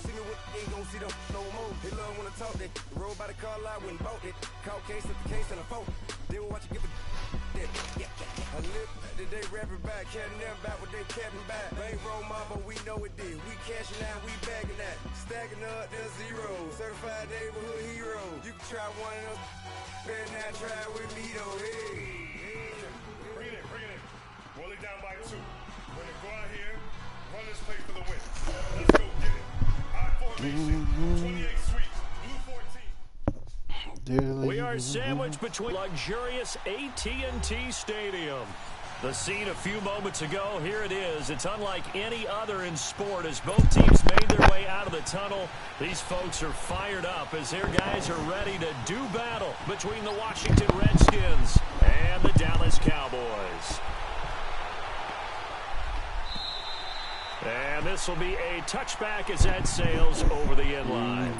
gon' see me with ain't gon' see them no more. They love when I talk that. Roll by the car lot when bought it. Caught case at the case and a phone. They will watch you give a that. I live that they rapping back, caring them back what they capping back. Bankroll mama, we know it did. We cashing out, we bagging that. Stacking up, there's zero. Certified neighborhood hero. You can try one of those. Better not try with me though. Hey. Bring it in. Roll it down by 2. We're gonna go out here, run this play for the win. Let's go get it. I-formation, 28 sweet, blue 14. We are sandwiched between luxurious AT&T Stadium. The scene a few moments ago, here it is. It's unlike any other in sport as both teams made their way out of the tunnel. These folks are fired up as their guys are ready to do battle between the Washington Redskins and the Dallas Cowboys. And this will be a touchback as that sails over the end line.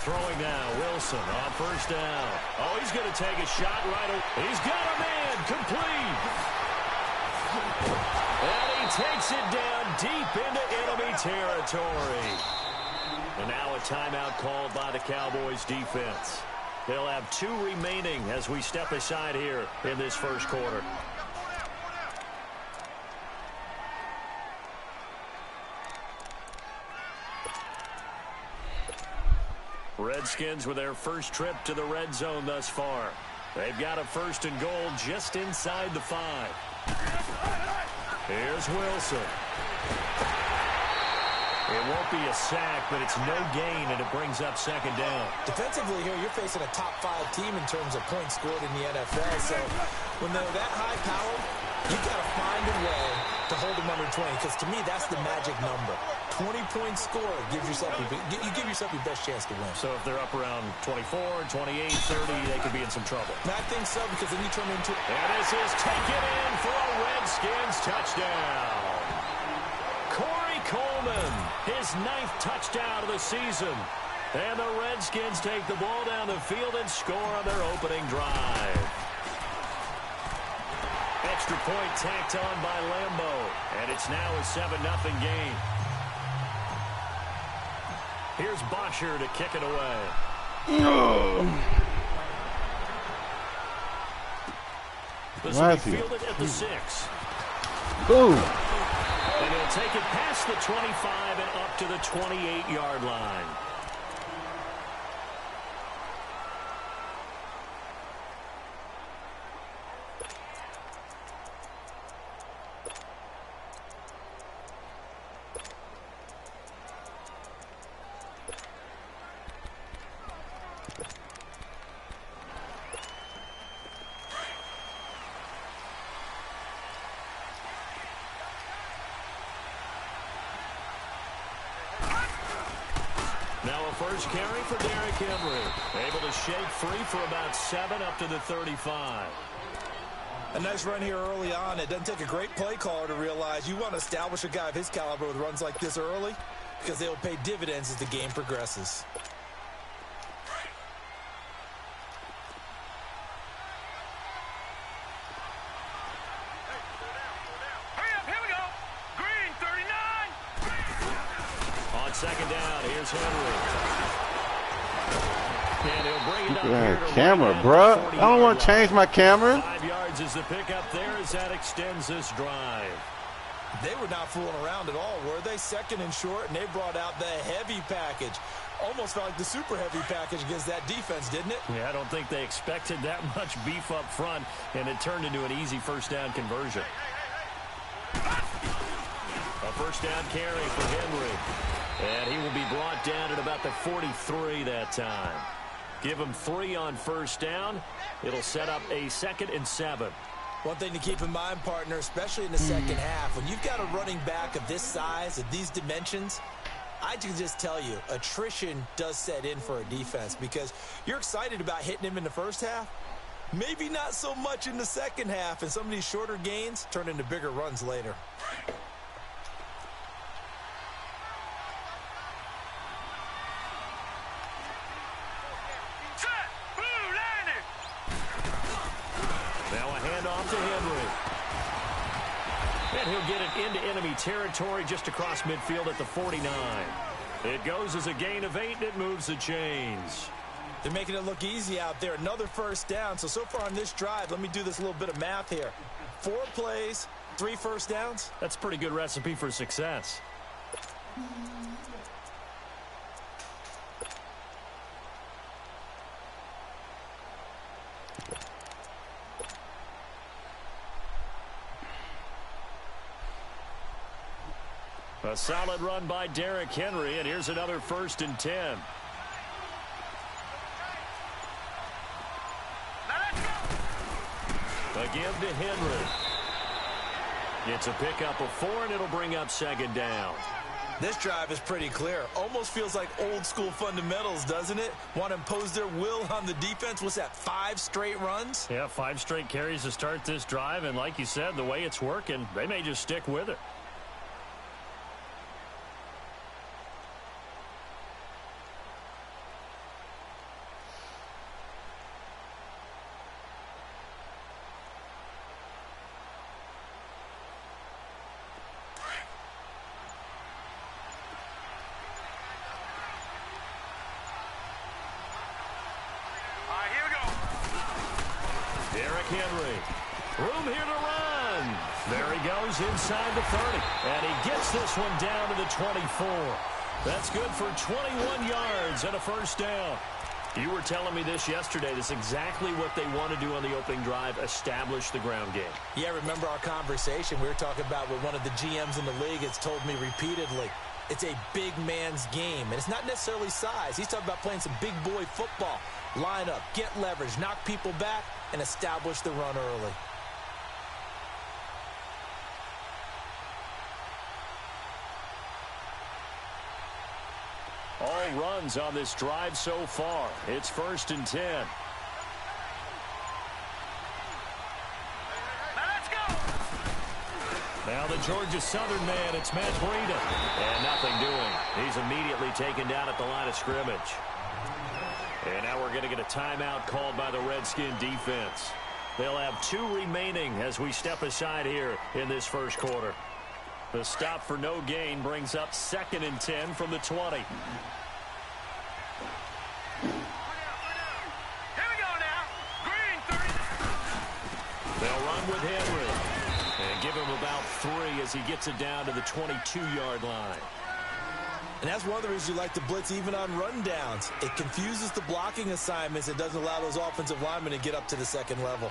Throwing now, Wilson on first down. Oh, he's going to take a shot right away. He's got a man, complete. And he takes it down deep into enemy territory. And now a timeout called by the Cowboys defense. They'll have 2 remaining as we step aside here in this first quarter. Redskins with their first trip to the red zone thus far. They've got a 1st and goal just inside the 5. Here's Wilson. It won't be a sack, but it's no gain, and it brings up 2nd down. Defensively here, you're facing a top 5 team in terms of points scored in the NFL. So when they're that high powered, you've got to find a way to hold them under 20, because to me, that's the magic number. 20-point score gives yourself you give yourself your best chance to win. So if they're up around 24, 28, 30, they could be in some trouble. I think so, because then you turn into... And this is taken in for a Redskins touchdown. Corey Coleman, his 9th touchdown of the season. And the Redskins take the ball down the field and score on their opening drive. Extra point tacked on by Lambeau. And it's now a 7-0 game. Here's Bosher to kick it away. This will be fielded at the 6. Boom. And he'll take it past the 25 and up to the 28-yard line. Now a first carry for Derrick Henry. Able to shake free for about 7 up to the 35. A nice run here early on. It doesn't take a great play caller to realize you want to establish a guy of his caliber with runs like this early, because they will pay dividends as the game progresses. Second down, here's Henry. And he'll bring it up here camera, bro. I don't want to change my camera. 5 yards is the pickup there as that extends this drive. They were not fooling around at all, were they? 2nd and short, and they brought out the heavy package. Almost felt like the super heavy package against that defense, didn't it? Yeah, I don't think they expected that much beef up front, and it turned into an easy first down conversion. A first down carry for Henry. And he will be brought down at about the 43 that time. Give him 3 on first down. It'll set up a 2nd and 7. One thing to keep in mind, partner, especially in the second half, when you've got a running back of this size, of these dimensions, I can just tell you, attrition does set in for a defense because you're excited about hitting him in the first half. Maybe not so much in the second half, and some of these shorter gains turn into bigger runs later. Now a handoff to Henry. And he'll get it into enemy territory just across midfield at the 49. It goes as a gain of 8, and it moves the chains. They're making it look easy out there. Another first down. So far on this drive, let me do this little bit of math here. 4 plays, 3 first downs. That's a pretty good recipe for success. A solid run by Derrick Henry, and here's another 1st and 10. A give to Henry. It's a pickup of 4, and it'll bring up 2nd down. This drive is pretty clear. Almost feels like old school fundamentals, doesn't it? Want to impose their will on the defense. What's that, 5 straight runs? Yeah, 5 straight carries to start this drive, and like you said, the way it's working, they may just stick with it. Henry. Room here to run. There he goes inside the 30. And he gets this one down to the 24. That's good for 21 yards and a 1st down. You were telling me this yesterday. This is exactly what they want to do on the opening drive, establish the ground game. Yeah, remember our conversation? We were talking about what one of the GMs in the league has told me repeatedly. It's a big man's game, and it's not necessarily size. He's talking about playing some big boy football. Line up, get leverage, knock people back, and establish the run early. All runs on this drive so far. It's 1st and 10. Now the Georgia Southern man, it's Matt Breida. And nothing doing. He's immediately taken down at the line of scrimmage. And now we're going to get a timeout called by the Redskin defense. They'll have 2 remaining as we step aside here in this 1st quarter. The stop for no gain brings up 2nd and 10 from the 20. Here we go now. Green 30. They'll run with Henry and give him about 3 as he gets it down to the 22-yard line. And that's one of the reasons you like to blitz even on rundowns. It confuses the blocking assignments. It doesn't allow those offensive linemen to get up to the 2nd level.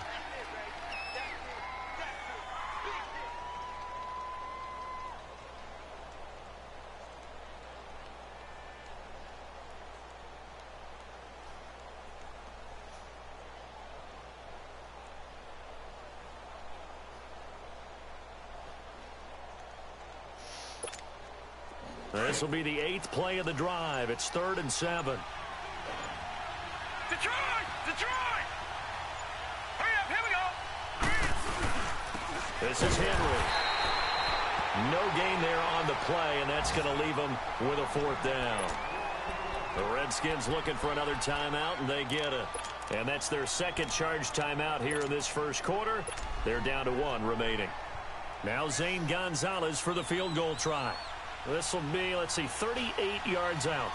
This will be the 8th play of the drive. It's 3rd and 7. Detroit! Detroit! Hurry up, here we go! This is Henry. No gain there on the play, and that's going to leave them with a 4th down. The Redskins looking for another timeout, and they get it. And that's their 2nd charge timeout here in this 1st quarter. They're down to 1 remaining. Now Zane Gonzalez for the field goal try. This will be, let's see, 38 yards out.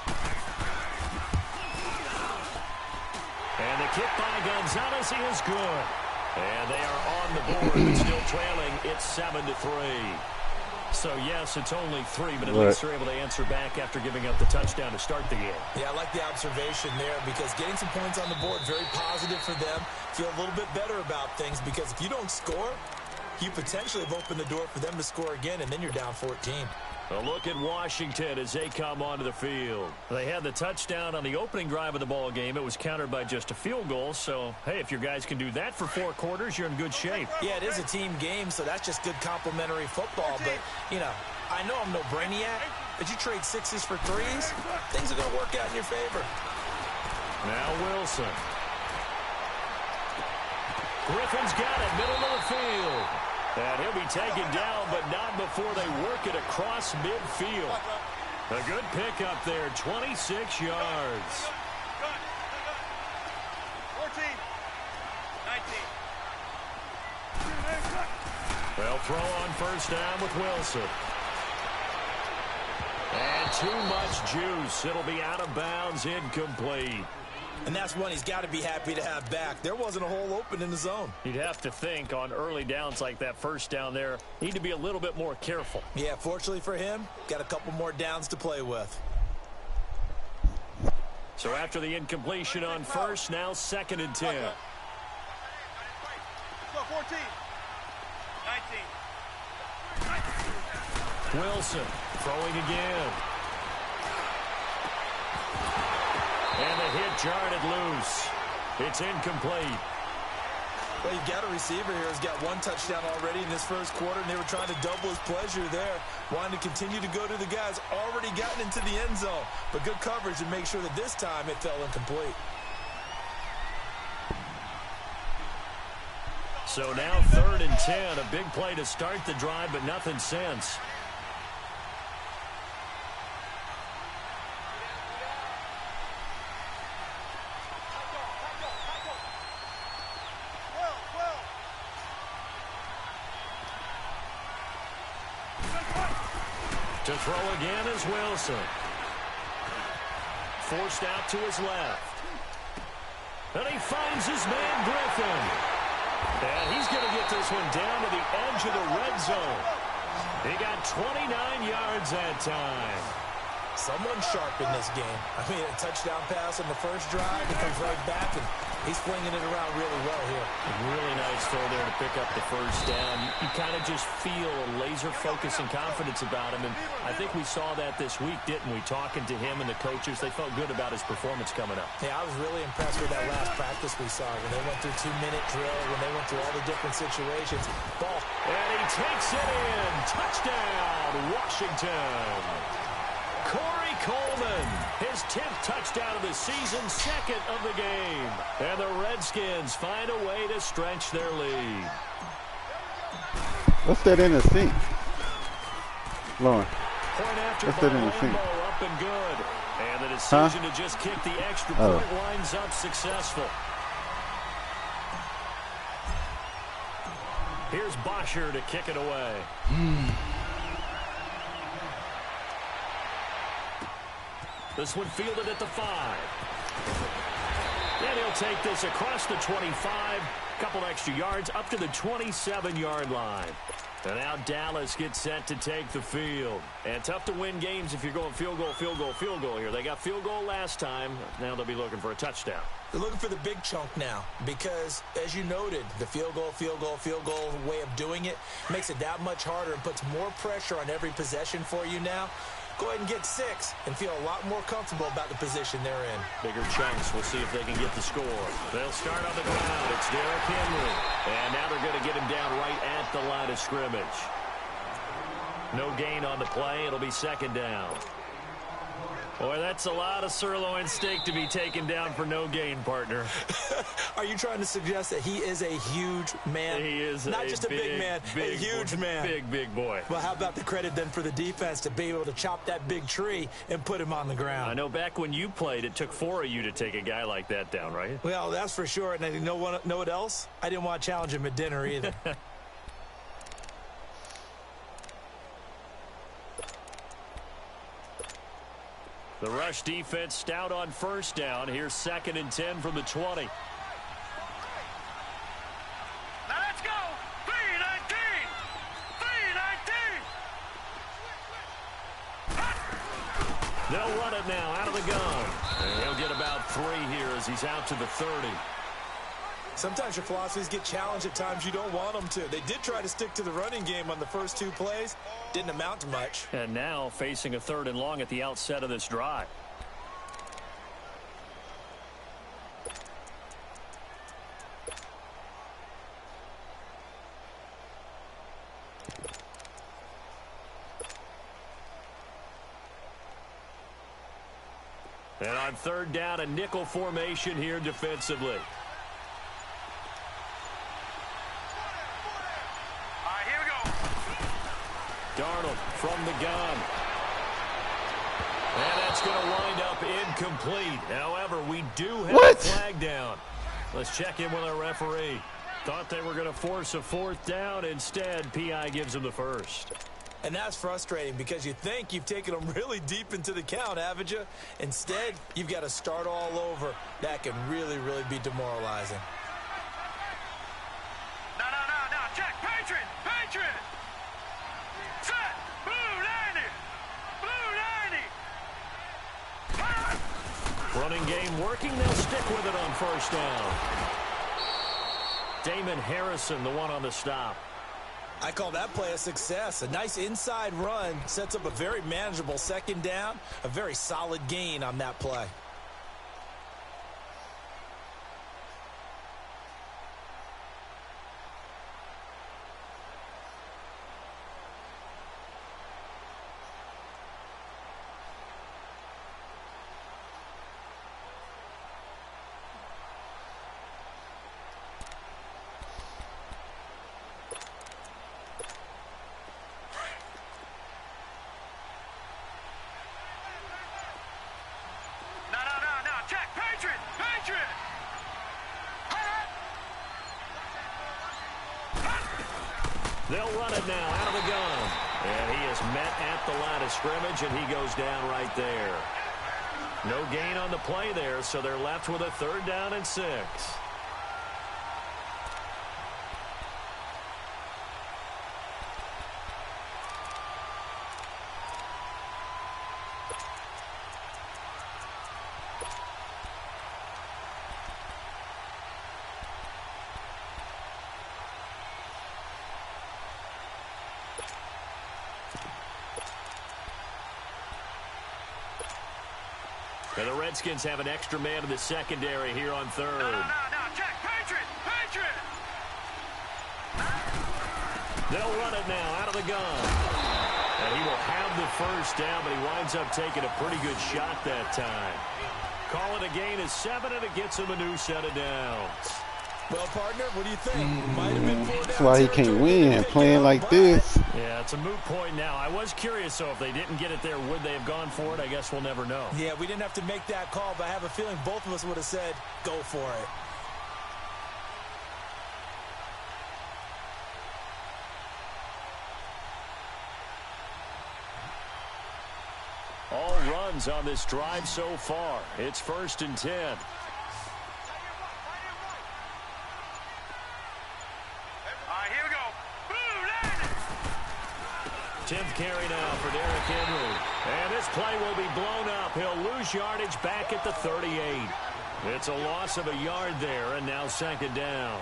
And the kick by Gonzalez is good. And they are on the board, but still trailing. It's 7-3. So, yes, it's only 3, but at least they're able to answer back after giving up the touchdown to start the game. Yeah, I like the observation there because getting some points on the board, very positive for them. Feel a little bit better about things because if you don't score, you potentially have opened the door for them to score again, and then you're down 14. A look at Washington as they come onto the field. They had the touchdown on the opening drive of the ball game. It was countered by just a field goal. So, hey, if your guys can do that for 4 quarters, you're in good shape. Yeah, it is a team game, so that's just good complementary football. But, you know, I know I'm no brainiac, as you trade sixes for threes, things are going to work out in your favor. Now Wilson. Griffin's got it, middle of the field. And he'll be taken down, but not before they work it across midfield. A good pickup there, 26 yards. 14, 19. They'll throw on first down with Wilson. And too much juice. It'll be out of bounds, incomplete. And that's one he's got to be happy to have back. There wasn't a hole open in the zone. You'd have to think on early downs like that first down there, need to be a little bit more careful. Yeah, fortunately for him, got a couple more downs to play with. So after the incompletion on first, now 2nd and 10. Let's go, 14, 19. Wilson throwing again. And the hit jarred it loose. It's incomplete. Well, you've got a receiver here who's got one touchdown already in this first quarter, and they were trying to double his pleasure there, wanting to continue to go to the guys already gotten into the end zone. But good coverage to make sure that this time it fell incomplete. So now 3rd and 10. A big play to start the drive, but nothing since. To throw again is Wilson. Forced out to his left. And he finds his man Griffin. And he's going to get this one down to the edge of the red zone. He got 29 yards that time. Someone sharp in this game. I mean, a touchdown pass on the first drive. He comes right back, and he's flinging it around really well here. Really nice throw there to pick up the first down. You kind of just feel a laser focus and confidence about him, and I think we saw that this week, didn't we? Talking to him and the coaches, they felt good about his performance coming up. Yeah, I was really impressed with that last practice we saw when they went through 2-minute drill, when they went through all the different situations. Ball. And he takes it in. Touchdown, Washington. Corey Coleman, his 10th touchdown of the season, 2nd of the game. And the Redskins find a way to stretch their lead. What's that in the sink? Lauren. Point after What's that in the ball, sink? Lambeau up and good. And the decision to just kick the extra point winds up successful. Here's Bosher to kick it away. This one fielded at the 5. And he'll take this across the 25. Couple extra yards up to the 27-yard line. And now Dallas gets set to take the field. And tough to win games if you're going field goal, field goal, field goal here. They got field goal last time. Now they'll be looking for a touchdown. They're looking for the big chunk now because, as you noted, the field goal way of doing it makes it that much harder and puts more pressure on every possession for you now. Go ahead and get 6 and feel a lot more comfortable about the position they're in. Bigger chunks. We'll see if they can get the score. They'll start on the ground. It's Derrick Henry. And now they're going to get him down right at the line of scrimmage. No gain on the play. It'll be 2nd down. Boy, that's a lot of sirloin steak to be taken down for no gain, partner. Are you trying to suggest that he is a huge man? He is not just a big man, a huge man. Big boy. Well, how about the credit then for the defense to be able to chop that big tree and put him on the ground? I know back when you played, it took 4 of you to take a guy like that down, right? Well, that's for sure. And you know what else? I didn't want to challenge him at dinner either. The rush defense stout on first down. Here's 2nd and 10 from the 20. Now let's go. 3-19. 3-19. They'll run it now out of the gun. And he'll get about 3 here as he's out to the 30. Sometimes your philosophies get challenged at times you don't want them to. They did try to stick to the running game on the first 2 plays. Didn't amount to much. And now facing a 3rd and long at the outset of this drive. And on third down, a nickel formation here defensively. All right, here we go. Darnold from the gun. And that's going to wind up incomplete. However, we do have a flag down. Let's check in with our referee. Thought they were going to force a fourth down. Instead, PI gives them the first. And that's frustrating because you think you've taken them really deep into the count, haven't you? Instead, you've got to start all over. That can really, really be demoralizing. No. Check. Patriot. Set. Blue 90. Running game working. They'll stick with it on first down. Damon Harrison, the one on the stop. I call that play a success. A nice inside run sets up a very manageable second down. A very solid gain on that play. No. Check. Patriot. They'll run it now out of the gun. And he is met at the line of scrimmage, and he goes down right there. No gain on the play there, so they're left with a third down and 6. And the Redskins have an extra man in the secondary here on third. No. Check. Patriot. They'll run it now out of the gun. And he will have the first down, but he winds up taking a pretty good shot that time. Call it a gain of 7, and it gets him a new set of downs. Well, partner, what do you think? Might have been 4 That's down why he can't territory. win playing like this. Yeah, it's a moot point now. I was curious, so if they didn't get it there, would they have gone for it? I guess we'll never know. Yeah, we didn't have to make that call, but I have a feeling both of us would have said, go for it. All runs on this drive so far. It's 1st and 10. All right, here we go. Blue 90. 10th carry now for Derrick Henry. And this play will be blown up. He'll lose yardage back at the 38. It's a loss of a yard there, and now 2nd down.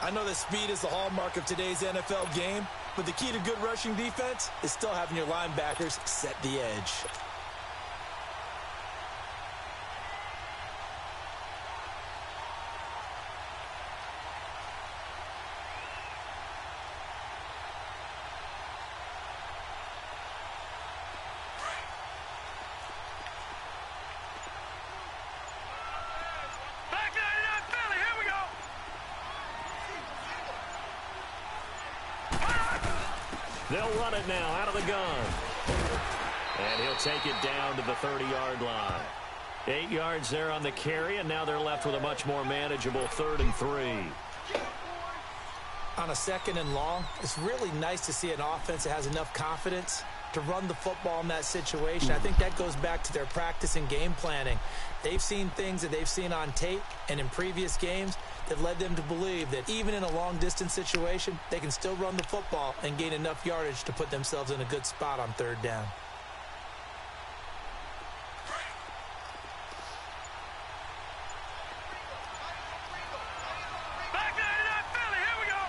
I know that speed is the hallmark of today's NFL game, but the key to good rushing defense is still having your linebackers set the edge. Back 99 Philly. Here we go. They'll run it now out of the gun. And he'll take it down to the 30-yard line. 8 yards there on the carry, and now they're left with a much more manageable 3rd and 3. On a 2nd and long, it's really nice to see an offense that has enough confidence to run the football in that situation. I think that goes back to their practice and game planning. They've seen things that they've seen on tape and in previous games that led them to believe that even in a long-distance situation, they can still run the football and gain enough yardage to put themselves in a good spot on 3rd down. Back 99 Philly. Here we go.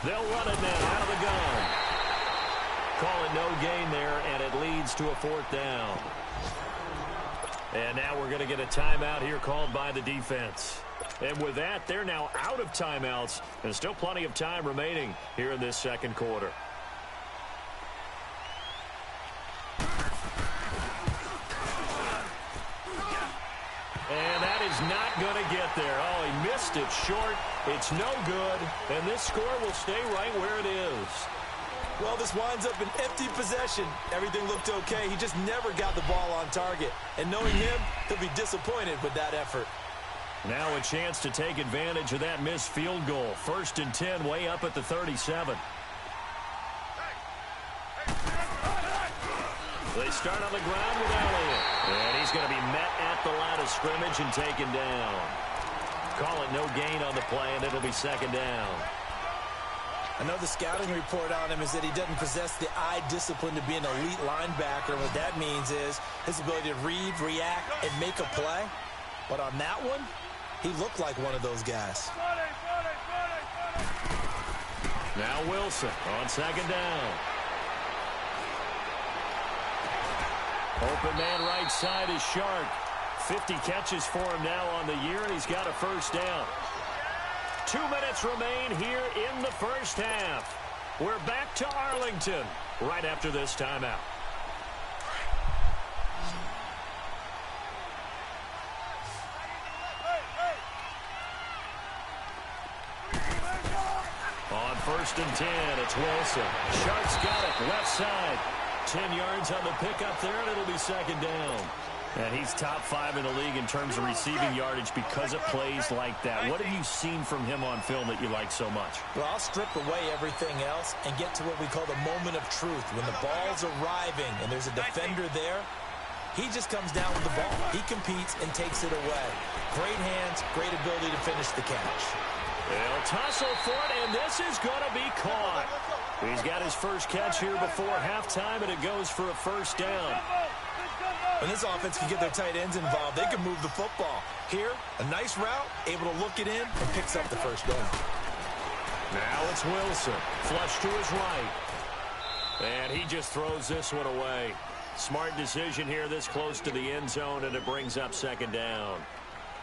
They'll run it now out of the gun. Call it no gain there, and it leads to a 4th down. And now we're going to get a timeout here called by the defense. And with that, they're now out of timeouts, and still plenty of time remaining here in this 2nd quarter. is not going to get there. Oh, he missed it short. It's no good, and this score will stay right where it is. Well, this winds up an empty possession. Everything looked okay. He just never got the ball on target. And knowing him, he'll be disappointed with that effort. Now a chance to take advantage of that missed field goal. 1st and 10, way up at the 37. They start on the ground with Elliott. And he's going to be met at the line of scrimmage and taken down. Call it no gain on the play, and it'll be 2nd down. I know the scouting report on him is that he doesn't possess the eye discipline to be an elite linebacker. And what that means is his ability to read, react, and make a play. But on that one, he looked like one of those guys. Now Wilson on 2nd down. Open man right side is Shark. 50 catches for him now on the year, and he's got a 1st down. 2 minutes remain here in the 1st half. We're back to Arlington right after this timeout. On 1st and 10, it's Wilson. Shark's got it, left side. 10 yards on the pickup there, and it'll be 2nd down. And he's top 5 in the league in terms of receiving yardage because of plays like that. What have you seen from him on film that you like so much? Well, I'll strip away everything else and get to what we call the moment of truth. When the ball's arriving and there's a defender there, he just comes down with the ball. He competes and takes it away. Great hands, great ability to finish the catch. They'll tussle for it, and this is going to be caught. He's got his first catch here before halftime, and it goes for a 1st down. When this offense can get their tight ends involved, they can move the football. Here, a nice route, able to look it in, and picks up the 1st down. Now it's Wilson. Flush to his right. And he just throws this one away. Smart decision here this close to the end zone, and it brings up 2nd down.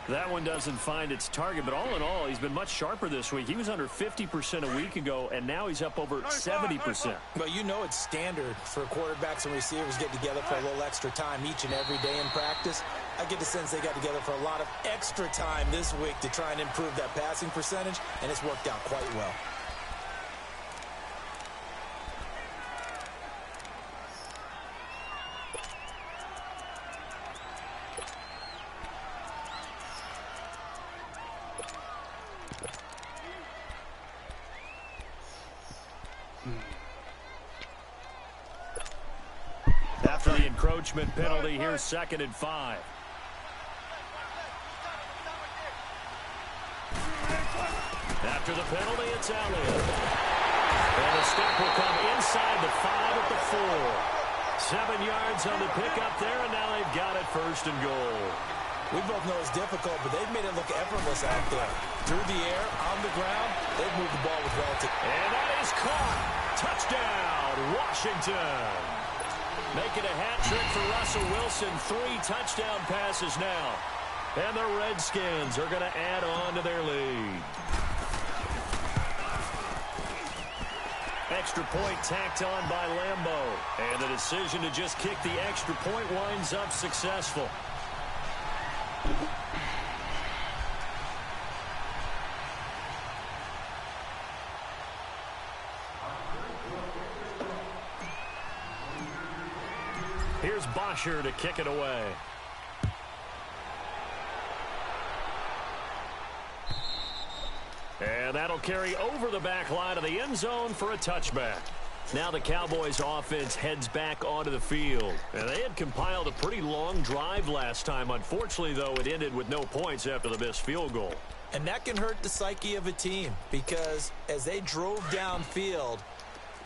That one doesn't find its target, but all in all, he's been much sharper this week. He was under 50% a week ago, and now he's up over 70%. Well, you know it's standard for quarterbacks and receivers get together for a little extra time each and every day in practice. I get the sense they got together for a lot of extra time this week to try and improve that passing percentage, and it's worked out quite well. After the encroachment penalty, here's 2nd and 5. After the penalty, it's Elliott. And the step will come inside the 5 at the 4. 7 yards on the pickup there, and now they've got it 1st and goal. We both know it's difficult, but they've made it look effortless out there. Through the air, on the ground, they've moved the ball with relative. And that is caught. Touchdown, Washington. Making a hat trick for Russell Wilson. 3 touchdown passes now. And the Redskins are going to add on to their lead. Extra point tacked on by Lambeau. And the decision to just kick the extra point winds up successful. Here's Bosher to kick it away. And that'll carry over the back line of the end zone for a touchback. Now the Cowboys offense heads back onto the field. And they had compiled a pretty long drive last time. Unfortunately, though, it ended with no points after the missed field goal. And that can hurt the psyche of a team because as they drove downfield,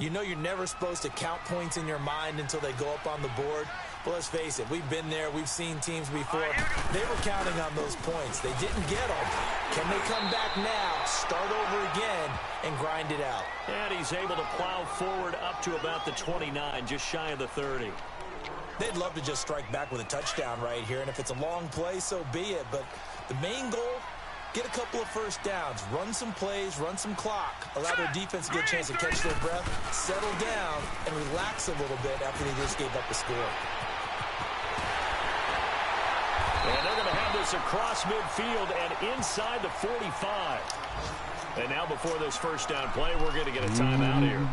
you know you're never supposed to count points in your mind until they go up on the board. But let's face it, we've been there. We've seen teams before. They were counting on those points. They didn't get them. Can they come back now, start over again, and grind it out? And he's able to plow forward up to about the 29, just shy of the 30. They'd love to just strike back with a touchdown right here. And if it's a long play, so be it. But the main goal, get a couple of first downs, run some plays, run some clock, allow their defense to get a chance to catch their breath, settle down, and relax a little bit after they just gave up the score. And they're going to have have this across midfield and inside the 45. And now before this first down play, we're going to get a timeout here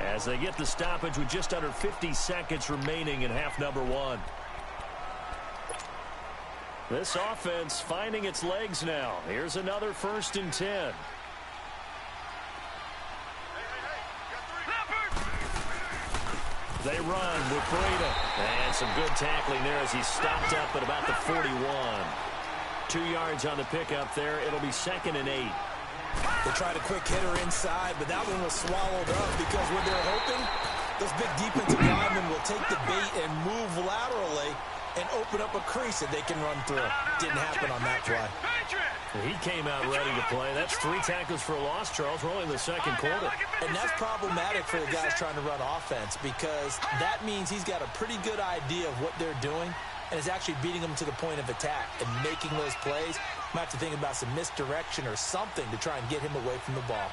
as they get the stoppage with just under 50 seconds remaining in half number 1. This offense finding its legs now. Here's another 1st and 10. They run with Breda. And some good tackling there as he stopped up at about the 41. 2 yards on the pickup there. It'll be 2nd and 8. They tried a quick hitter inside, but that one was swallowed up because when they're hoping, those big defensive linemen will take the bait and move laterally and open up a crease that they can run through. Didn't happen on that play. He came out ready to play. That's 3 tackles for a loss, Charles. We're only in the 2nd quarter. And that's problematic for the guys trying to run offense because that means he's got a pretty good idea of what they're doing and is actually beating them to the point of attack and making those plays. Might have to think about some misdirection or something to try and get him away from the ball.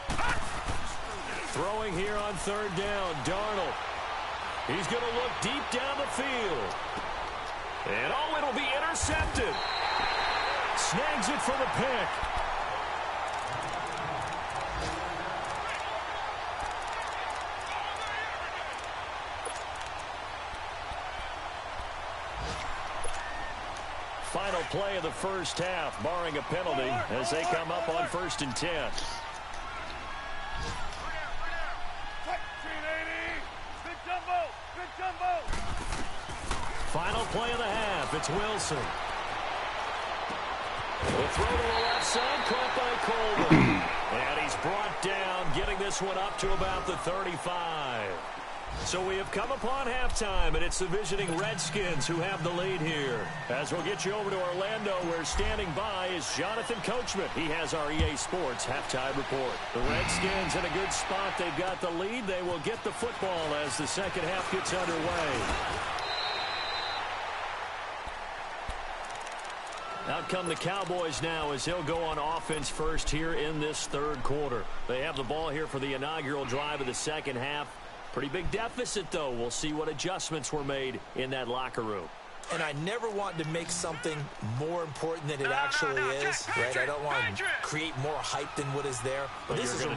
Throwing here on 3rd down, Darnold. He's going to look deep down the field. And oh, it'll be intercepted. Snags it for the pick. Final play of the first half, barring a penalty, as they come up on 1st and 10. Final play of the half. It's Wilson. The throw to the left side, caught by Coleman. And he's brought down, getting this one up to about the 35. So we have come upon halftime, and it's the visiting Redskins who have the lead here. As we'll get you over to Orlando, where standing by is Jonathan Coachman. He has our EA Sports halftime report. The Redskins in a good spot. They've got the lead. They will get the football as the second half gets underway. Out come the Cowboys now as they'll go on offense first here in this 3rd quarter. They have the ball here for the inaugural drive of the second half. Pretty big deficit, though. We'll see what adjustments were made in that locker room. And I never want to make something more important than it actually is, right? I don't want to create more hype than what is there. But this is I'm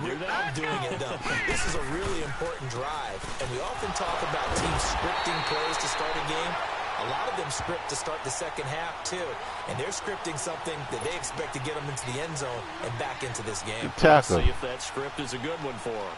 doing it, though. This is a really important drive. And we often talk about teams scripting plays to start a game. A lot of them script to start the second half, too. And they're scripting something that they expect to get them into the end zone and back into this game. See if that script is a good one for them.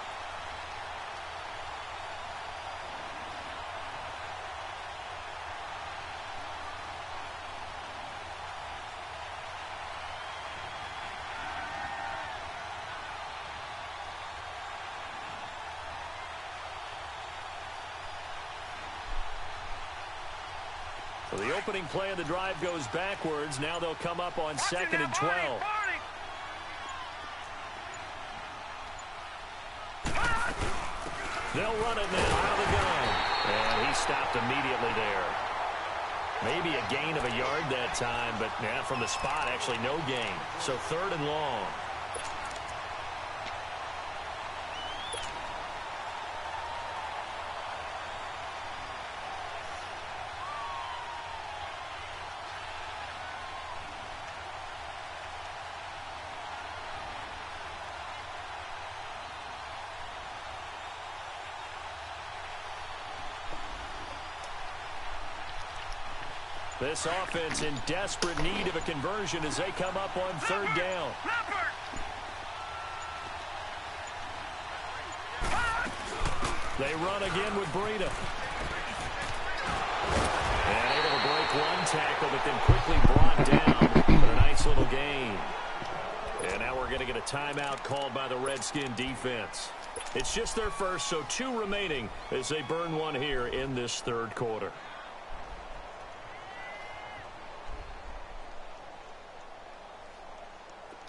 So the opening play of the drive goes backwards. Now they'll come up on 2nd and 12. They'll run it now out of the gun. And he stopped immediately there. Maybe a gain of a yard that time, but yeah, from the spot, actually no gain. So 3rd and long. This offense in desperate need of a conversion as they come up on 3rd down. They run again with Breda. And able to break one tackle, but then quickly brought down for a nice little gain. And now we're going to get a timeout called by the Redskin defense. It's just their first, so 2 remaining as they burn one here in this 3rd quarter.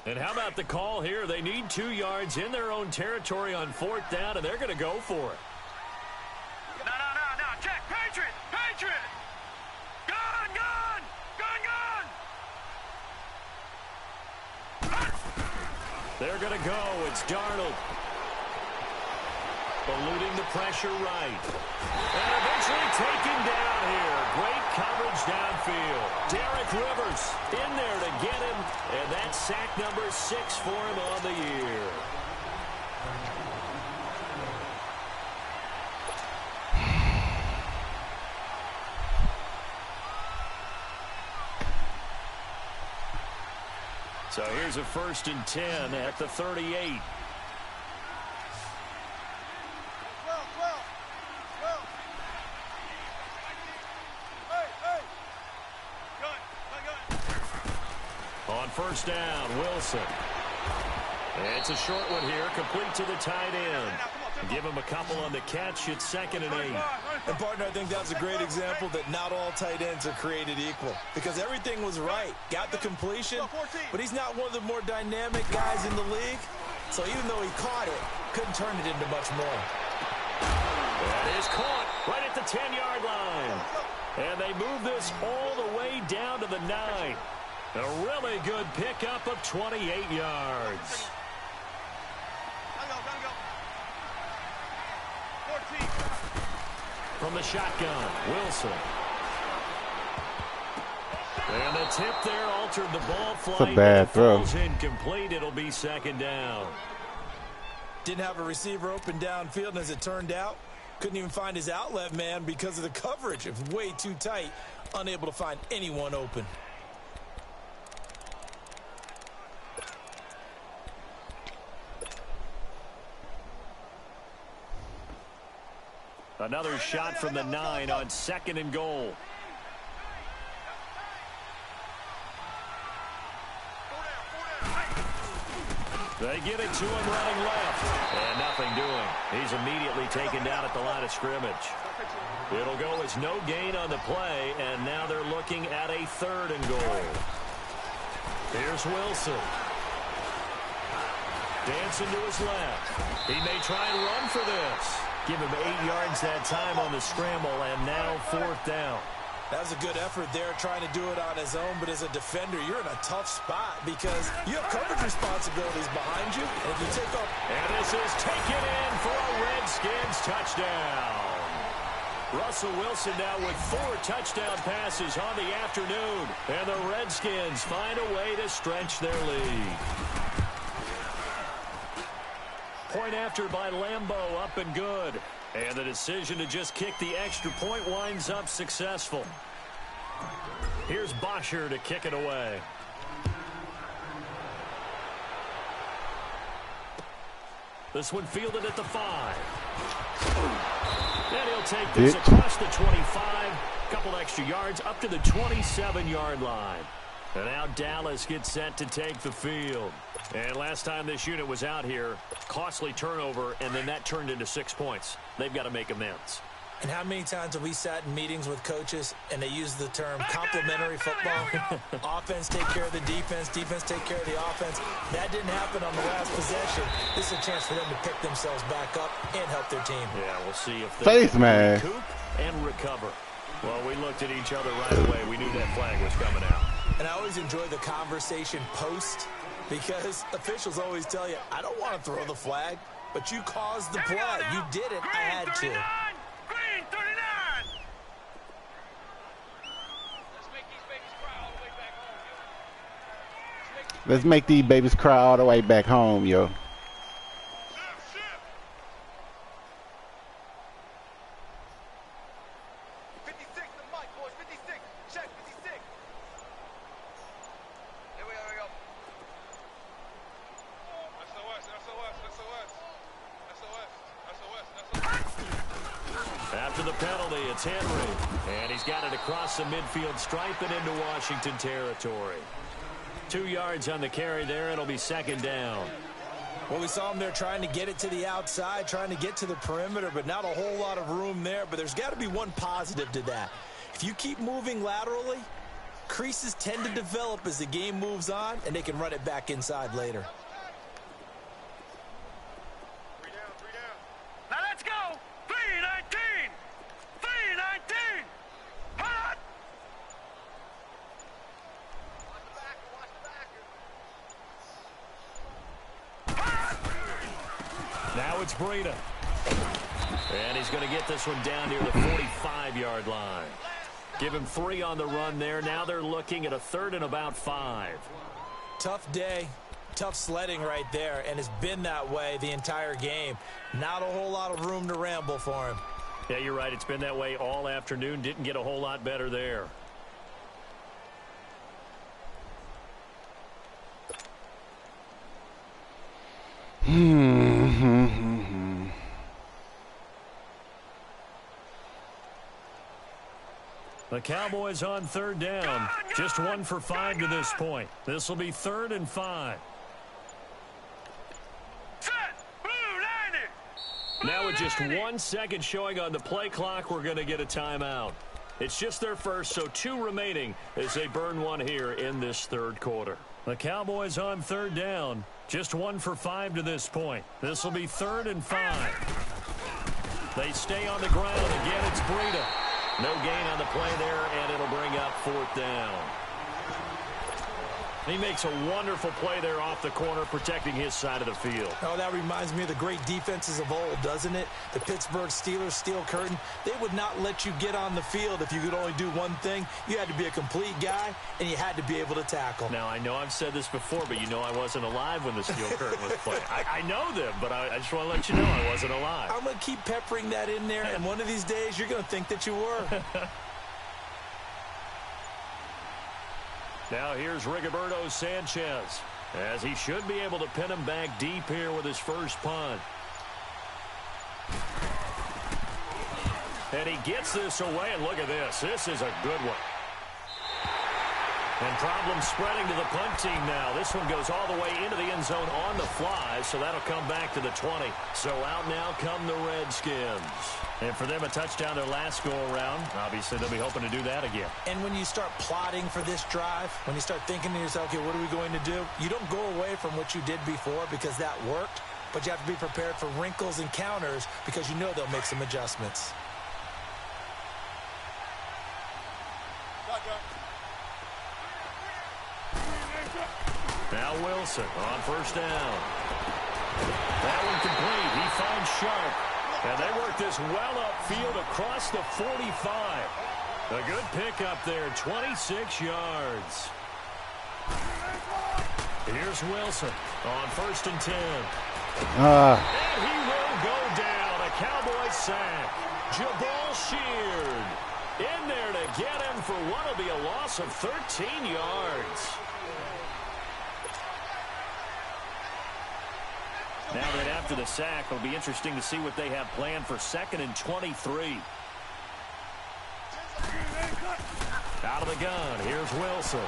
And how about the call here? They need 2 yards in their own territory on 4th down, and they're going to go for it. No. Check. Patriot. Gun. They're going to go. It's Darnold. Eluding the pressure right. And eventually taken down here. Great coverage downfield. Derek Phillip Rivers in there to get him, and that's sack number 6 for him on the year. So here's a 1st and 10 at the 38. On 1st down, Wilson. It's a short one here, complete to the tight end. Give him a couple on the catch. It's 2nd and 8. And, partner, I think that's a great example that not all tight ends are created equal because everything was right. Got the completion, but he's not one of the more dynamic guys in the league. So even though he caught it, couldn't turn it into much more. That is caught right at the 10-yard line. And they move this all the way down to the 9. A really good pickup of 28 yards. From the shotgun, Wilson. And the tip there altered the ball flight. It's a bad throw. Incomplete. It'll be 2nd down. Didn't have a receiver open downfield, and as it turned out, couldn't even find his outlet man because of the coverage. It was way too tight, unable to find anyone open. Another shot from the 9 on 2nd and goal. They get it to him running left. And nothing doing. He's immediately taken down at the line of scrimmage. It'll go as no gain on the play, and now they're looking at a 3rd and goal. Here's Wilson. Dancing to his left. He may try and run for this. Give him 8 yards that time on the scramble, and now 4th down. That was a good effort there, trying to do it on his own, but as a defender, you're in a tough spot because you have coverage responsibilities behind you, and if you take off... And this is taken in for a Redskins touchdown. Russell Wilson now with 4 touchdown passes on the afternoon, and the Redskins find a way to stretch their lead. Point after by Lambeau, up and good. And the decision to just kick the extra point winds up successful. Here's Bosher to kick it away. This one fielded at the 5. And he'll take this across the 25. Couple extra yards up to the 27-yard line. And now Dallas gets set to take the field. And last time this unit was out here, costly turnover, and then that turned into 6 points. They've got to make amends. And how many times have we sat in meetings with coaches and they use the term complementary football? Offense take care of the defense, defense take care of the offense. That didn't happen on the last possession. This is a chance for them to pick themselves back up and help their team. Yeah, we'll see if they can recoup and recover. Well, we looked at each other right away. We knew that flag was coming out. And I always enjoy the conversation post because officials always tell you, I don't want to throw the flag, but you caused the play. You did it. I had to. Green 39. Let's make these babies cry all the way back home, yo. After the penalty, it's Henry. And he's got it across the midfield stripe and into Washington territory. 2 yards on the carry there. It'll be 2nd down. Well, we saw him there trying to get it to the outside, trying to get to the perimeter, but not a whole lot of room there. But there's got to be one positive to that. If you keep moving laterally, creases tend to develop as the game moves on, and they can run it back inside later. Now let's go. 3-19. 3-19. Hot. Now it's Breida. And he's going to get this one down near the 45-yard line. Give him 3 on the run there. Now they're looking at a 3rd and about 5. Tough day, tough sledding right there, and it's been that way the entire game. Not a whole lot of room to ramble for him. Yeah, you're right. It's been that way all afternoon. Didn't get a whole lot better there. The Cowboys on 3rd down. Just 1 for 5 to this point. This will be 3rd and 5. Set. Blue 90. Now with just 1 second showing on the play clock, we're going to get a timeout. It's just their first, so 2 remaining as they burn 1 here in this 3rd quarter. The Cowboys on 3rd down. Just 1 for 5 to this point. This will be 3rd and 5. They stay on the ground. Again, it's Breida. No gain on the play there, and it'll bring up 4th down. He makes a wonderful play there off the corner, protecting his side of the field. Oh, that reminds me of the great defenses of old, doesn't it? The Pittsburgh Steelers, Steel Curtain. They would not let you get on the field if you could only do one thing. You had to be a complete guy, and you had to be able to tackle. Now, I know I've said this before, but you know I wasn't alive when the Steel Curtain was playing. I know them, but I just want to let you know I wasn't alive. I'm going to keep peppering that in there, and one of these days you're going to think that you were. Now here's Rigoberto Sanchez, as he should be able to pin him back deep here with his first punt. And he gets this away, and look at this. This is a good one. And problems spreading to the punt team now. This one goes all the way into the end zone on the fly, so that'll come back to the 20. So out now come the Redskins. And for them, a touchdown their last go-around. Obviously, they'll be hoping to do that again. And when you start plotting for this drive, when you start thinking to yourself, okay, what are we going to do? You don't go away from what you did before because that worked, but you have to be prepared for wrinkles and counters because you know they'll make some adjustments. Now Wilson on 1st down. That one complete. He finds Sharp. And they work this well upfield across the 45. A good pickup there, 26 yards. Here's Wilson on 1st and 10. And he will go down. A Cowboy sack. Jabal Sheard in there to get him for what will be a loss of 13 yards. Now that after the sack, it'll be interesting to see what they have planned for 2nd and 23. Out of the gun, here's Wilson.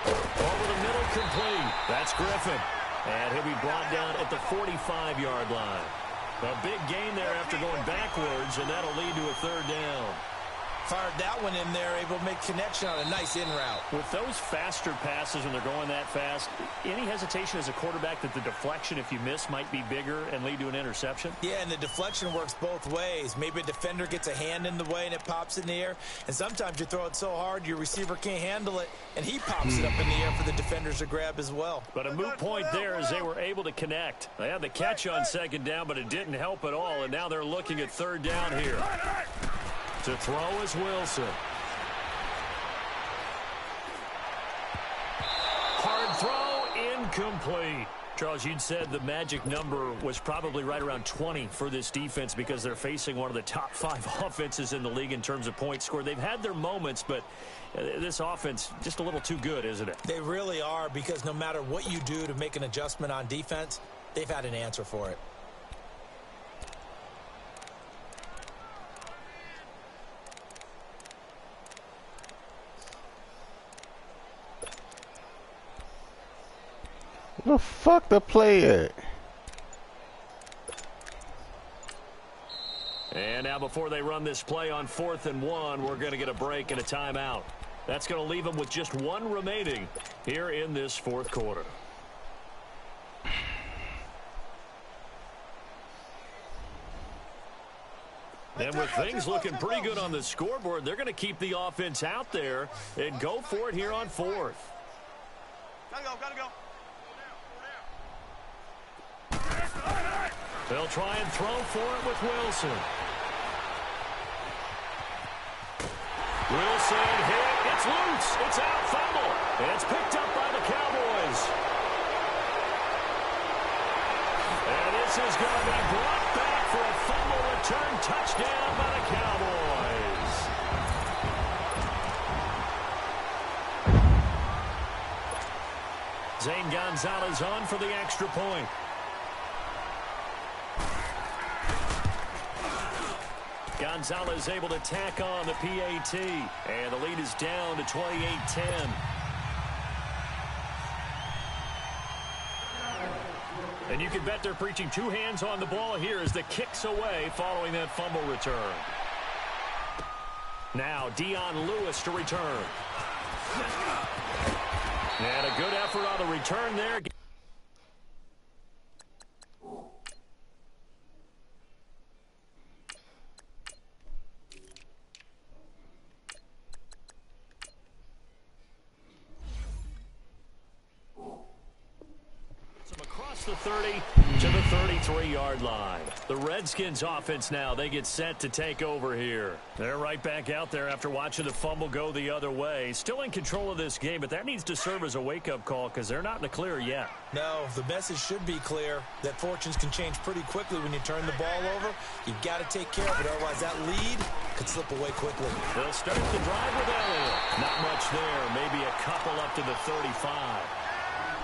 Over the middle, complete. That's Griffin. And he'll be brought down at the 45-yard line. A big gain there after going backwards, and that'll lead to a 3rd down. Fired that one in there, able to make connection on a nice in route. With those faster passes when they're going that fast, any hesitation as a quarterback that the deflection, if you miss, might be bigger and lead to an interception? Yeah, and the deflection works both ways. Maybe a defender gets a hand in the way and it pops in the air. And sometimes you throw it so hard your receiver can't handle it, and he pops it up in the air for the defenders to grab as well. But a moot point there as they were able to connect. They had the catch on 2nd down, but it didn't help at all, and now they're looking at 3rd down here. To throw is Wilson. Hard throw, incomplete. Charles, you'd said the magic number was probably right around 20 for this defense because they're facing one of the top 5 offenses in the league in terms of points scored. They've had their moments, but this offense just a little too good, isn't it? They really are, because no matter what you do to make an adjustment on defense, they've had an answer for it. Where the fuck the play at? And now before they run this play on 4th and 1, we're going to get a break and a timeout. That's going to leave them with just 1 remaining here in this 4th quarter. And with things looking pretty good on the scoreboard, they're going to keep the offense out there and go for it here on 4th. Gotta go. They'll try and throw for it with Wilson. Wilson hit. It's loose. It's out. Fumble. It's picked up by the Cowboys. And this is going to be brought back for a fumble return touchdown by the Cowboys. Zane Gonzalez on for the extra point. Gonzalez able to tack on the PAT. And the lead is down to 28-10. And you can bet they're preaching two hands on the ball here as the kick's away following that fumble return. Now Dion Lewis to return. And a good effort on the return there. The 30 to the 33-yard line. The Redskins offense now, they get set to take over here. They're right back out there after watching the fumble go the other way. Still in control of this game, but that needs to serve as a wake-up call because they're not in the clear yet. No, the message should be clear that fortunes can change pretty quickly when you turn the ball over. You've got to take care of it, otherwise that lead could slip away quickly. They'll start the drive with Elliott. Not much there, maybe a couple up to the 35.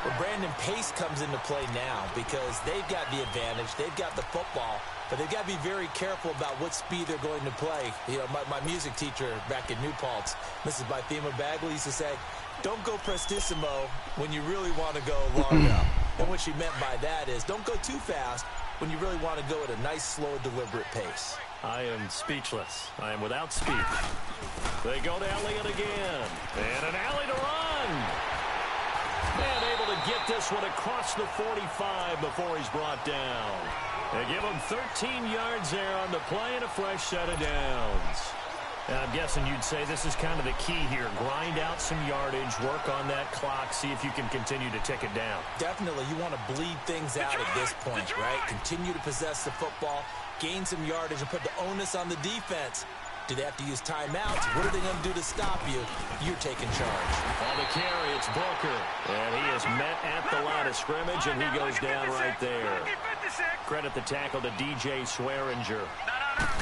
Well, Brandon, pace comes into play now because they've got the advantage. They've got the football, but they've got to be very careful about what speed they're going to play. You know, my music teacher back in New Paltz, Mrs. Bythema Bagley, used to say, don't go prestissimo when you really want to go largo. And what she meant by that is don't go too fast when you really want to go at a nice, slow, deliberate pace. I am speechless. I am without speech. They go to Elliott again. And an alley to run. And able to get this one across the 45 before he's brought down. They give him 13 yards there on the play and a fresh set of downs. And I'm guessing you'd say this is kind of the key here. Grind out some yardage, work on that clock, see if you can continue to tick it down. Definitely, you want to bleed things out at this point, right? Continue to possess the football, gain some yardage, and put the onus on the defense. Do they have to use timeouts? What are they going to do to stop you? You're taking charge. On the carry, it's Booker. And he is met at the line of scrimmage, and he goes down right there. Credit the tackle to DJ Swearinger.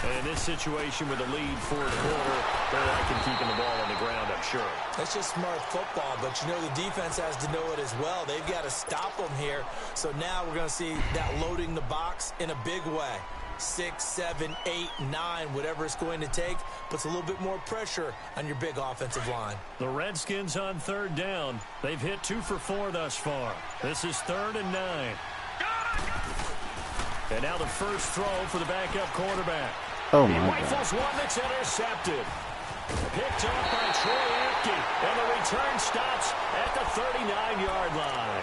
And in this situation with the lead fourth quarter, they're liking keeping the ball on the ground, I'm sure. That's just smart football, but you know the defense has to know it as well. They've got to stop them here. So now we're going to see that loading the box in a big way. 6, 7, 8, 9, whatever it's going to take, puts a little bit more pressure on your big offensive line. The Redskins on third down. They've hit 2 for 4 thus far. This is 3rd and 9. And now the first throw for the backup quarterback. Oh, he my rifles God. one that's intercepted. Picked off by Troy Apke. And the return stops at the 39-yard line.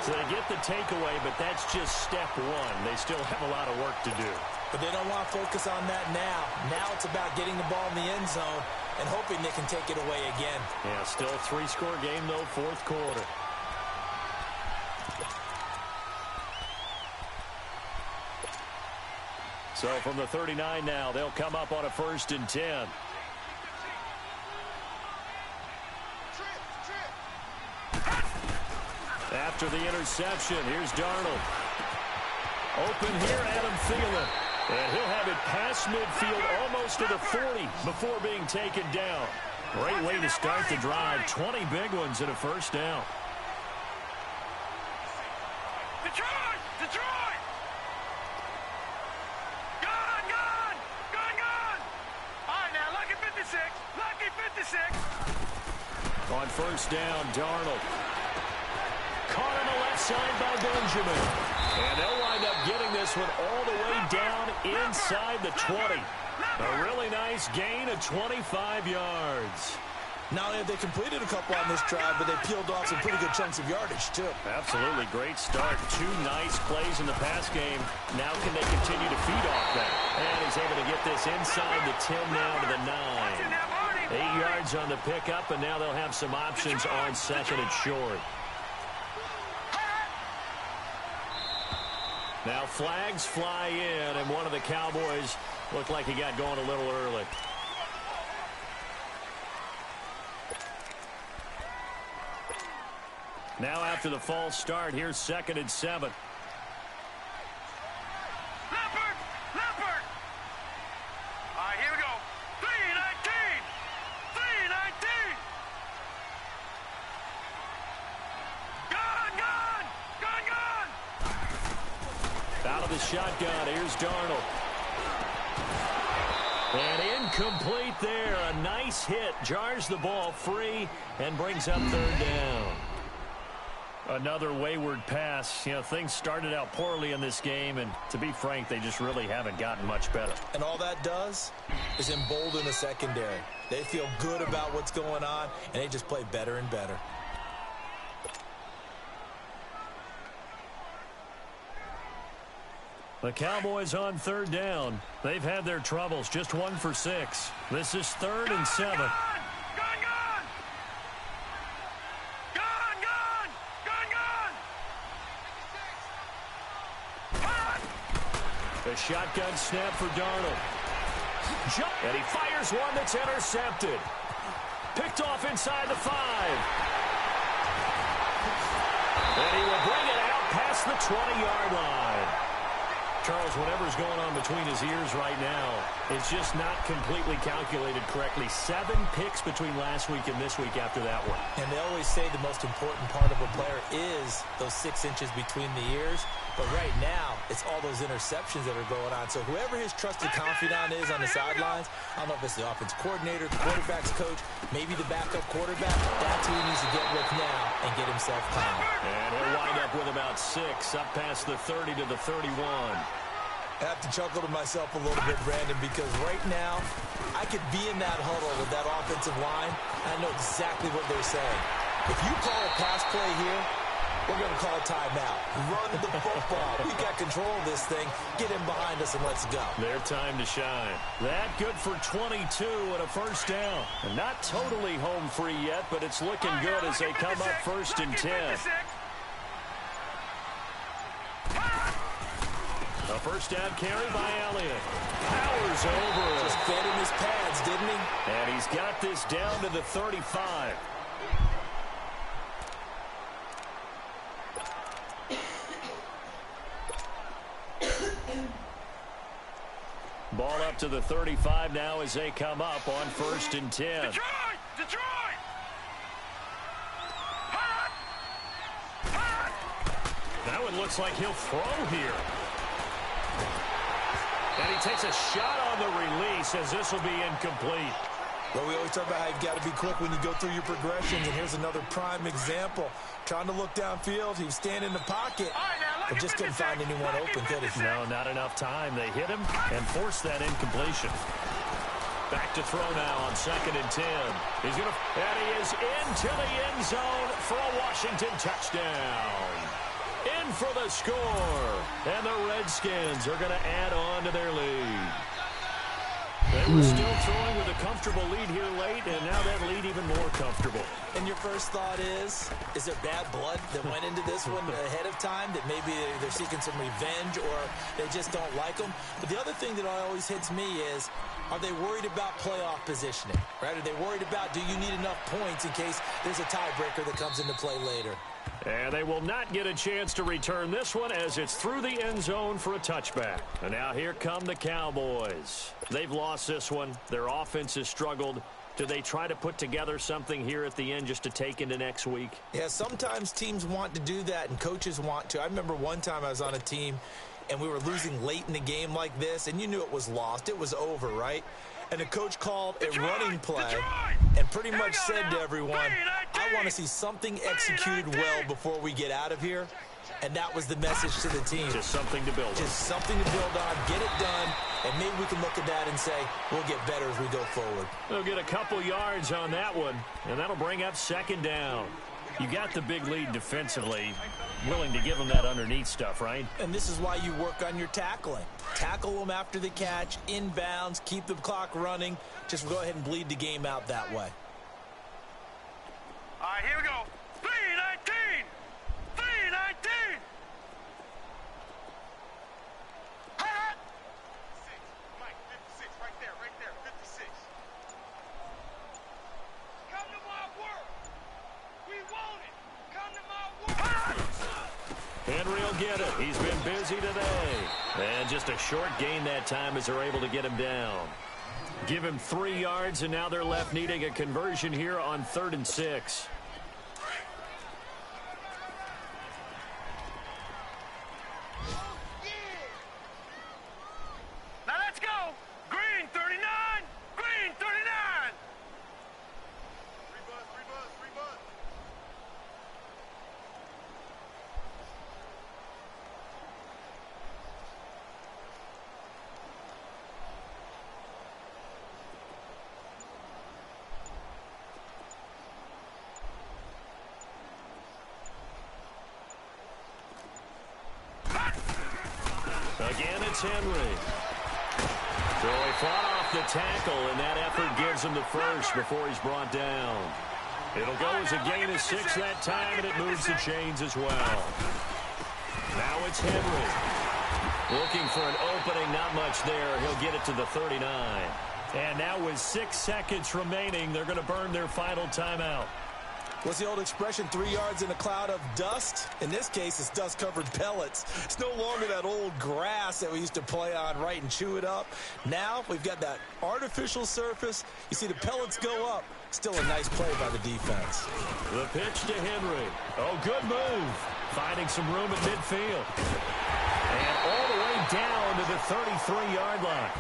So they get the takeaway, but that's just step one. They still have a lot of work to do. But they don't want to focus on that now. Now it's about getting the ball in the end zone and hoping they can take it away again. Yeah, still a 3-score game, though, fourth quarter. So from the 39 now, they'll come up on a 1st and 10. After the interception, here's Darnold. Open here, Adam Thielen. And he'll have it past midfield almost to the 40 before being taken down. Great way to start the drive. 20 big ones and a first down. Detroit! Detroit! Gone! Gone! Gone! Gone! All right, now, lucky 56. Lucky 56. On first down, Darnold. Caught on the left side by Benjamin. And they'll wind up getting this one all the way down inside the 20. A really nice gain of 25 yards. Not only have they completed a couple on this drive, but they peeled off some pretty good chunks of yardage, too. Absolutely. Great start. 2 nice plays in the pass game. Now can they continue to feed off that? And he's able to get this inside the 10 now to the 9. 8 yards on the pickup, and now they'll have some options on second and short. Now flags fly in, and one of the Cowboys looked like he got going a little early. Now after the false start, here's 2nd and 7. Leopard! Leopard! All right, here we go. 3-19! 3-19! Gone! Gone! Gone! Gone! Out of the shotgun, here's Darnold. And incomplete there. A nice hit. Jars the ball free and brings up 3rd down. Another wayward pass. You know, things started out poorly in this game, and to be frank, they just really haven't gotten much better. And all that does is embolden the secondary. They feel good about what's going on, and they just play better and better. The Cowboys on 3rd down. They've had their troubles, just 1 for 6. This is 3rd and 7. Gone! Gone! Gone! Gone! Gone! Gone! Gone! The shotgun snap for Darnold. And he fires one that's intercepted. Picked off inside the 5. And he will bring it out past the 20-yard line. Charles, whatever's going on between his ears right now, it's just not completely calculated correctly. 7 picks between last week and this week after that one. And they always say the most important part of a player is those 6 inches between the ears. But right now, it's all those interceptions that are going on. So whoever his trusted confidant is on the sidelines, I don't know if it's the offense coordinator, the quarterback's coach, maybe the backup quarterback, that's who he needs to get with now and get himself calm. And he'll wind up with about 6, up past the 30 to the 31. I have to chuckle to myself a little bit, Brandon, because right now, I could be in that huddle with that offensive line, and I know exactly what they're saying. If you call a pass play here, we're going to call a timeout. Run the football. We got control of this thing. Get him behind us and let's go. Their time to shine. That good for 22 and a 1st down. And not totally home free yet, but it's looking good as they come up 1st and 10. A 1st down carry by Elliott. Powers over. Just fed him his pads, didn't he? And he's got this down to the 35. Ball up to the 35 now as they come up on 1st and 10. Detroit! Detroit! Hot! Hot! That one looks like he'll throw here. And he takes a shot on the release as this will be incomplete. Well, we always talk about how you've got to be quick when you go through your progressions, and here's another prime example. Trying to look downfield, he was standing in the pocket, but just couldn't find anyone open, could he? No, not enough time. They hit him and forced that incompletion. Back to throw now on 2nd and 10. And he is into the end zone for a Washington touchdown. In for the score. And the Redskins are going to add on to their lead. They were still throwing with a comfortable lead here late, and now that lead even more comfortable. And your first thought is there bad blood that went into this one ahead of time, that maybe they're seeking some revenge or they just don't like them? But the other thing that always hits me is, are they worried about playoff positioning? Right? Are they worried about, do you need enough points in case there's a tiebreaker that comes into play later? And they will not get a chance to return this one as it's through the end zone for a touchback. And now here come the Cowboys. They've lost this one. Their offense has struggled. Do they try to put together something here at the end just to take into next week? Yeah, sometimes teams want to do that and coaches want to. I remember one time I was on a team and we were losing late in the game like this, and you knew it was lost. It was over, right? And the coach called a running play and pretty much said to everyone, I want to see something executed well before we get out of here. And that was the message to the team. Just something to build on. Just something to build on, get it done, and maybe we can look at that and say, we'll get better as we go forward. They'll get a couple yards on that one, and that'll bring up 2nd down. You got the big lead defensively, willing to give them that underneath stuff, right? And this is why you work on your tackling. Tackle them after the catch, inbounds, keep the clock running. Just go ahead and bleed the game out that way. All right, here we go. 3-19! 3-19! Hot! 56, Mike, 56, right there, 56. Come to my work. We want it. Come to my good. He's been busy today. And just a short gain that time as they're able to get him down. Give him 3 yards, and now they're left needing a conversion here on 3rd and 6. Now let's go. Green 39. Green 39. Free bus. Again, it's Henry. So he fought off the tackle, and that effort gives him the first before he's brought down. It'll go as a gain of 6 that time, and it moves the chains as well. Now it's Henry. Looking for an opening, not much there. He'll get it to the 39. And now with 6 seconds remaining, they're going to burn their final timeout. What's the old expression, 3 yards in a cloud of dust? In this case, it's dust-covered pellets. It's no longer that old grass that we used to play on, right, and chew it up. Now we've got that artificial surface. You see the pellets go up. Still a nice play by the defense. The pitch to Henry. Oh, good move. Finding some room at midfield. And all the way down to the 33-yard line.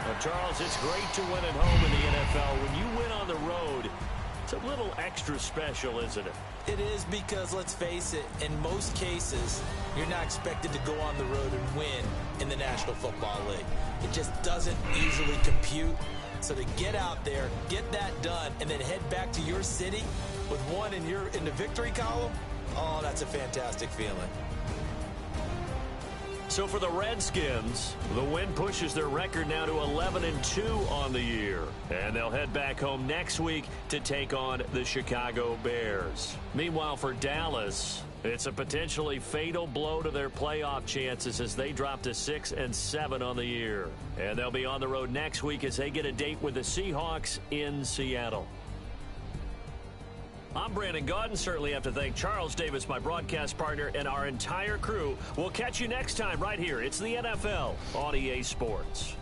Now, Charles, it's great to win at home in the NFL. When you win on the road, it's a little extra special, isn't it? It is, because, let's face it, in most cases, you're not expected to go on the road and win in the National Football League. It just doesn't usually compute. So to get out there, get that done, and then head back to your city with one in the victory column, oh, that's a fantastic feeling. So for the Redskins, the win pushes their record now to 11-2 on the year. And they'll head back home next week to take on the Chicago Bears. Meanwhile, for Dallas, it's a potentially fatal blow to their playoff chances as they drop to 6-7 on the year. And they'll be on the road next week as they get a date with the Seahawks in Seattle. I'm Brandon Gaudin. Certainly have to thank Charles Davis, my broadcast partner, and our entire crew. We'll catch you next time right here. It's the NFL on EA Sports.